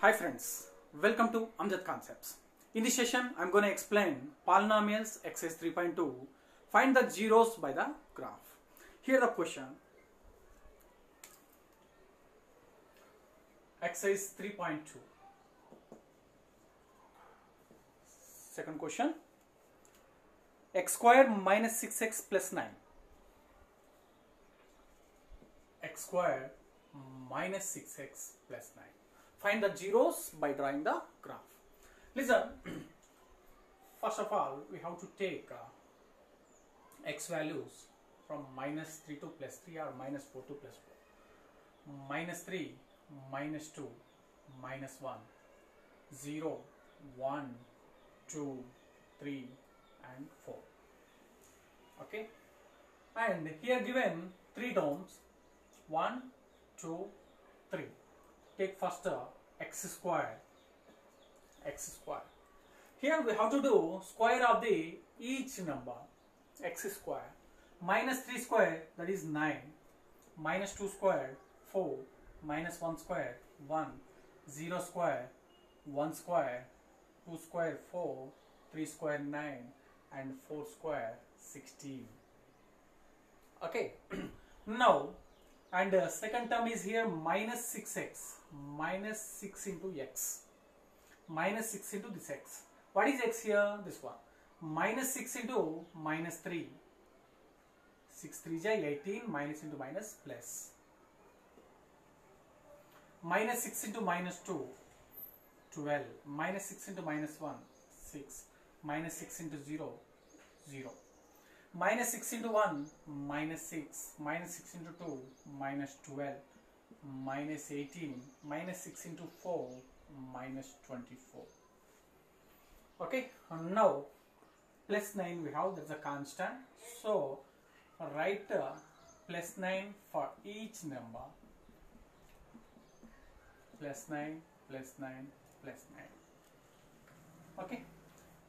Hi friends, welcome to Amjad Concepts. In this session, I am going to explain polynomials exercise 3.2. Find the zeros by the graph. Here the question. Exercise 3.2. Second question. X square minus 6x plus 9. X square minus 6x plus 9. Find the zeros by drawing the graph. Listen, first of all, we have to take x values from minus 3 to plus 3 or minus 4 to plus 4. Minus 3, minus 2, minus 1, 0, 1, 2, 3 and 4. Okay. And here given 3 terms, 1, 2, 3. Take first x square. Here we have to do square of the each number. X square minus 3 square, that is 9, minus 2 square 4, minus 1 square 1, 0 square 1 square, 2 square 4, 3 square 9 and 4 square 16. Okay. Now, and second term is here minus 6x, minus 6 into x, minus 6 into this x. What is x here? This one. Minus 6 into minus 3. 6 3 is 18, minus into minus plus. Minus 6 into minus 2, 12. Minus 6 into minus 1, 6. Minus 6 into 0, 0. Minus 6 into 1, minus 6, minus 6 into 2, minus 12, minus 18, minus 6 into 4, minus 24. Okay, and now plus 9 we have, that's a constant. So write plus 9 for each number. Plus 9, plus 9, plus 9. Okay.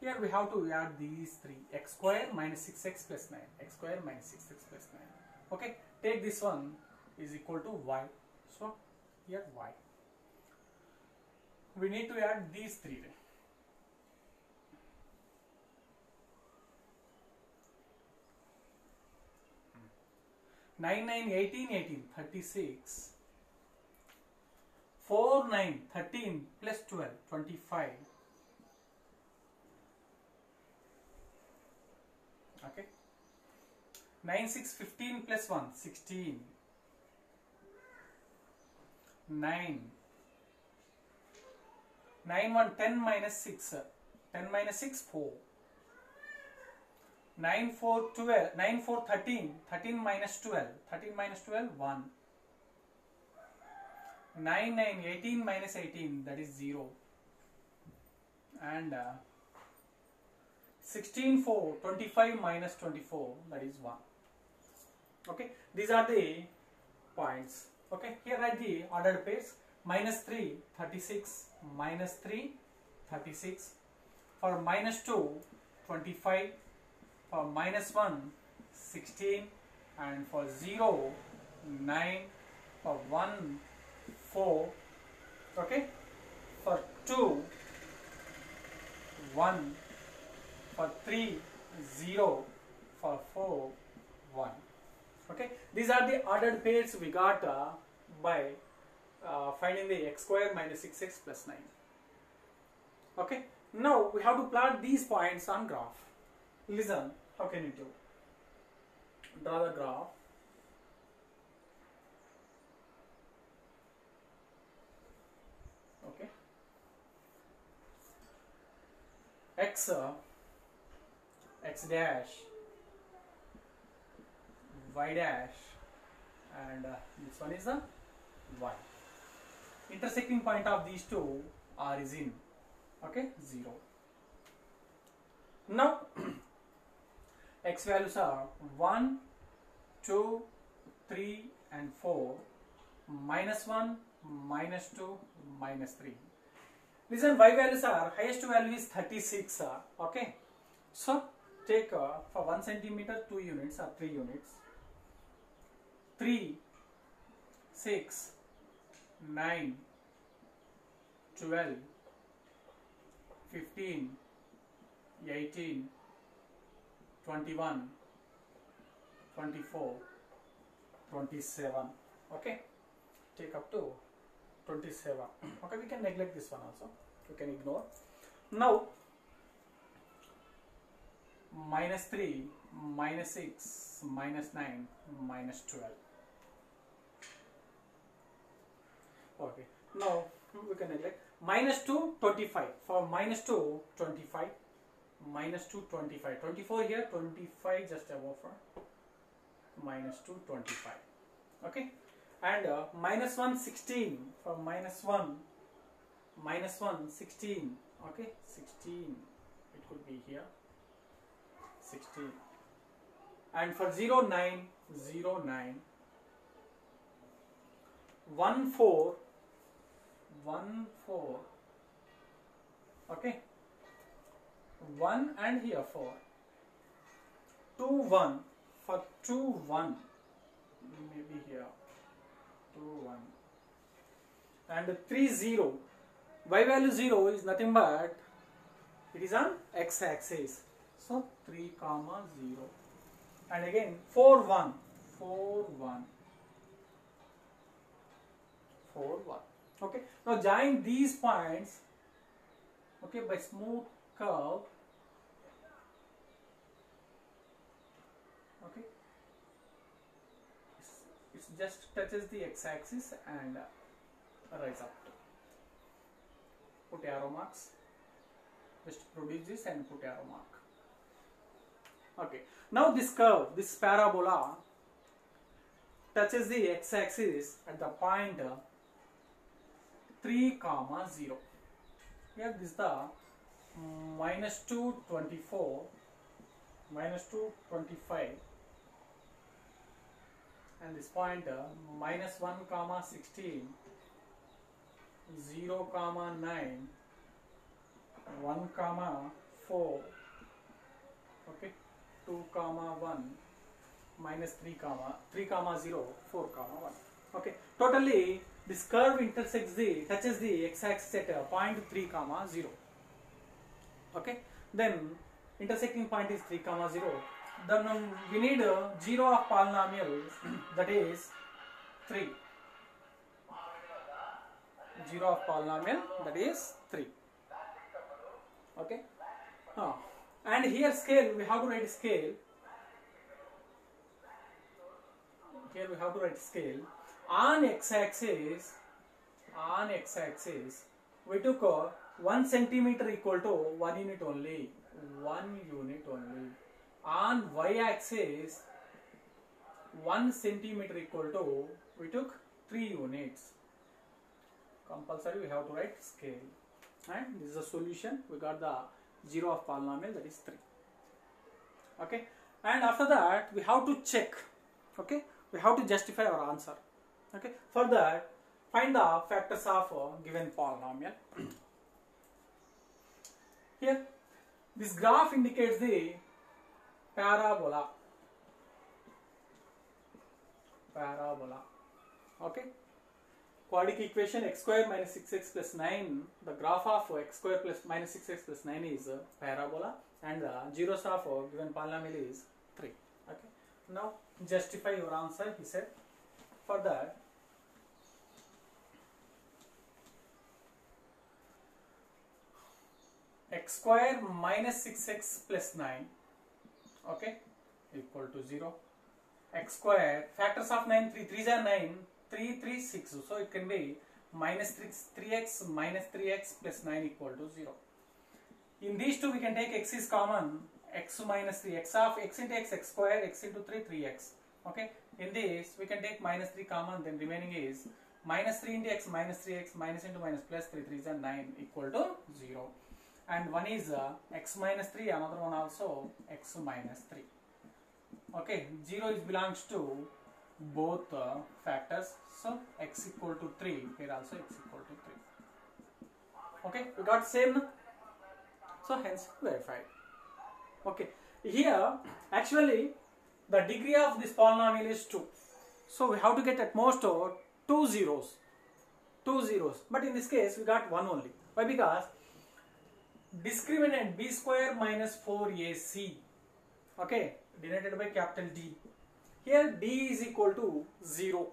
Here we have to add these three. X square minus 6x plus 9. X square minus 6x plus 9. Okay. Take this one is equal to y. So here y. We need to add these three. 9, 9, 18, 18, 36. 4, 9, 13 plus 12, 25. Okay. 9, 6, 15 plus 1, 16. 9. 9, 1, 10 minus 6. 10 minus 6, 4. 9, 4, 12. 9, 4, 13. 13 minus 12. 13 minus 12, 1. 9, 9, 18 minus 18, that is 0. And 16, 4, 25 minus 24, that is 1. Okay, these are the points. Okay, here write the ordered pairs. Minus 3, 36, minus 3, 36. For minus 2, 25. For minus 1, 16. And for 0, 9. For 1, 4. Okay, for 2, 1. For 3, 0. For 4, 1. Okay, these are the ordered pairs we got by finding the x square minus 6x plus 9. Okay, now we have to plot these points on graph. Listen, how can you do? Draw the graph. Okay, x dash, y dash, and this one is the y. Intersecting point of these two are is in, okay, 0. Now x values are 1, 2, 3 and 4, minus 1, minus 2, minus 3. Listen, y values are, highest value is 36. Okay, so take for 1 centimeter 2 units or 3 units. 3, 6, 9, 12, 15, 18, 21, 24, 27. Okay, take up to 27. Okay, we can neglect this one also, we can ignore. Now minus 3, minus 6, minus 9, minus 12. Okay, now we can neglect. Minus 2, 25. For minus 2, 25. Minus 2, 25. 24 here, 25 just above for minus 2, 25. Okay, and minus 1, 16. For minus 1, 16. Okay, 16. It could be here. 16. And for 0, 9, 0, 9. 1, 4. 1, 4. Okay. 1 and here 4. 2, 1. For 2, 1. Maybe here. 2, 1. And 3, 0. Y value 0 is nothing but it is on x axis. So 3, 0. And again 4, 1. 4, 1. 4, 1. Okay, now join these points, okay, by smooth curve. Okay, it just touches the x-axis and rise up. Put arrow marks. Just produce this and put arrow mark. Okay, now this curve, this parabola touches the x-axis at the point 3, 0. Here this is the minus 2, 24, minus 2, 25, and this point minus 1, 16, 0, 9, 1, 4, okay, 2, 1, minus 3, 0, 4, 1. Okay, totally this curve intersects touches the x-axis at point 3, 0. Okay, then intersecting point is 3, 0. Then we need 0 of polynomial that is 3. 0 of polynomial that is 3. Okay, and here scale, we have to write scale. Here we have to write scale. On x-axis, we took 1 centimeter equal to 1 unit only. 1 unit only. On y-axis, 1 centimeter equal to, we took 3 units. Compulsory we have to write scale. And this is the solution. We got the 0 of polynomial, that is 3. Okay. And after that, we have to check. Okay. We have to justify our answer. Okay. For that, find the factors of a given polynomial. Here, this graph indicates the parabola. Okay. Quadratic equation x square minus 6x plus 9. The graph of x square plus minus 6x plus 9 is parabola, and the zeros of given polynomial is 3. Okay. Now justify your answer, he said. For that, x square minus 6x plus 9, okay, equal to 0. X square, factors of 9, 3 3s are 9, 3 3 6, so it can be minus 3x minus 3x plus 9 equal to 0. In these two we can take x is common, x minus 3, x of x into x, x square, x into 3, 3x. Okay, in this we can take minus 3 common, then remaining is minus 3 into x minus 3x minus into minus plus 3 3s are 9 equal to 0. And one is x minus 3, another one also x minus 3. Okay, 0 is belongs to both factors, so x equal to 3, here also x equal to 3. Okay, we got same, so hence verified. Okay, here actually the degree of this polynomial is 2, so we have to get at most 2 zeros two zeros, but in this case we got one only. Why? Because discriminant b square minus 4ac, okay, denoted by capital D. Here d is equal to 0.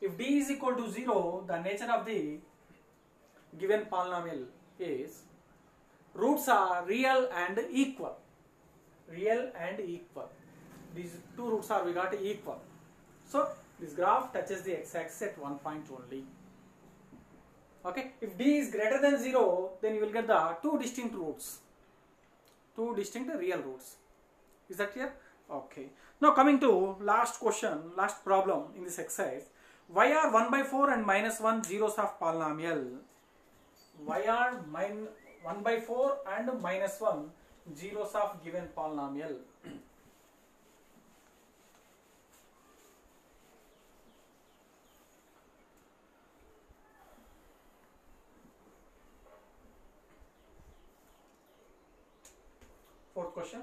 If d is equal to 0, the nature of the given polynomial is roots are real and equal. Real and equal. These two roots are we got equal. So this graph touches the x-axis at one point only. Okay. If d is greater than 0, then you will get the two distinct roots. Two distinct real roots. Is that clear? Okay. Now coming to last question, last problem in this exercise. Why are 1 by 4 and minus 1 zeros of polynomial? Why are 1 by 4 and minus 1 zeros of given polynomial? Fourth question.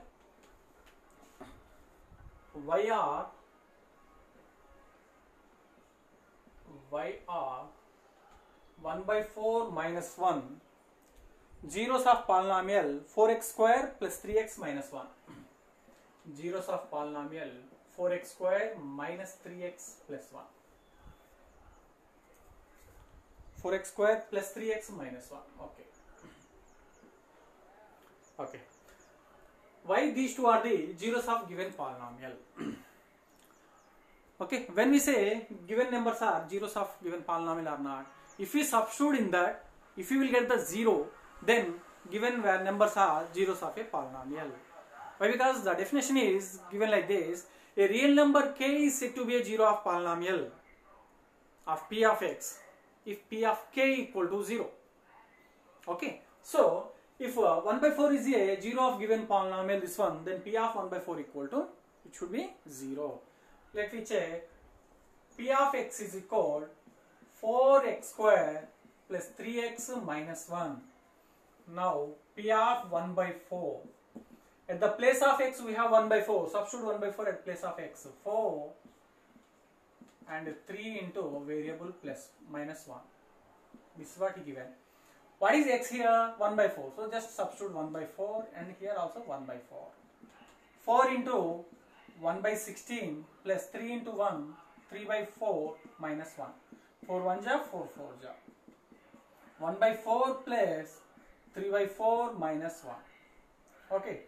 Why are 1 by 4 minus 1 zeros of polynomial 4x square plus 3x minus 1? Zeros of polynomial 4x square minus 3x plus 1. 4x square plus 3x minus 1. Okay. Okay. Why these two are the zeros of given polynomial? Okay, when we say given numbers are zeros of given polynomial or not, if we substitute in that, if you will get the 0, then given where numbers are zeros of a polynomial. Why? Because the definition is given like this: a real number k is said to be a zero of polynomial of p of x if p of k equal to 0. Okay, so if 1 by 4 is a zero of given polynomial, this one, then p of 1 by 4 equal to, it should be 0. Let me check. P of x is equal 4x square plus 3x minus 1. Now p of 1 by 4. At the place of x we have 1 by 4. Substitute 1 by 4 at place of x. 4 and 3 into variable plus minus 1. This is what is given. What is x here? 1 by 4. So just substitute 1 by 4 and here also 1 by 4. 4 into 1 by 16 plus 3 into 1, 3 by 4 minus 1. 4 1 ja, 4 4 ja. 1 by 4 plus 3 by 4 minus 1. Okay.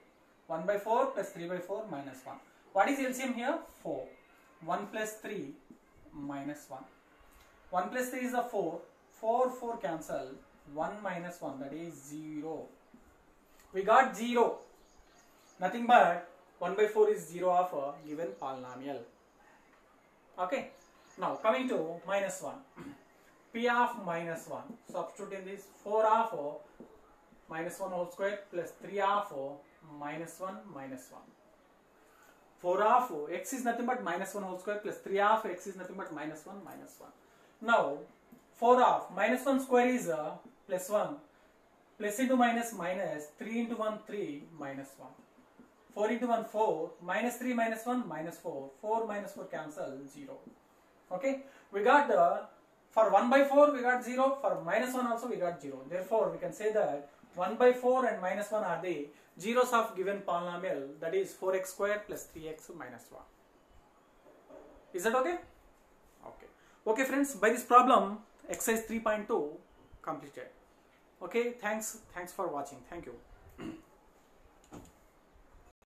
1 by 4 plus 3 by 4 minus 1. What is LCM here? 4. 1 plus 3 minus 1. 1 plus 3 is the 4. 4 4 cancel. 1 minus 1, that is 0. We got 0. Nothing but 1 by 4 is 0 of a given polynomial. Okay. Now coming to minus 1. P of minus 1. Substitute in this 4 of minus 1 whole square plus 3 of minus 1 minus 1. 4 of x is nothing but minus 1 whole square plus 3 of x is nothing but minus 1 minus 1. Now 4 of minus 1 square is plus 1. Plus into minus minus 3 into 1 3 minus 1. 4 into 1 4 minus 3 minus 1 minus 4. 4 minus 4 cancel 0. Okay. We got for 1 by 4 we got 0. For minus 1 also we got 0. Therefore we can say that 1 by 4 and minus 1 are the zeros of given polynomial, that is 4x square plus 3x minus 1. Is that okay? Okay. Okay friends, by this problem exercise 3.2 completed. Okay, thanks for watching. Thank you.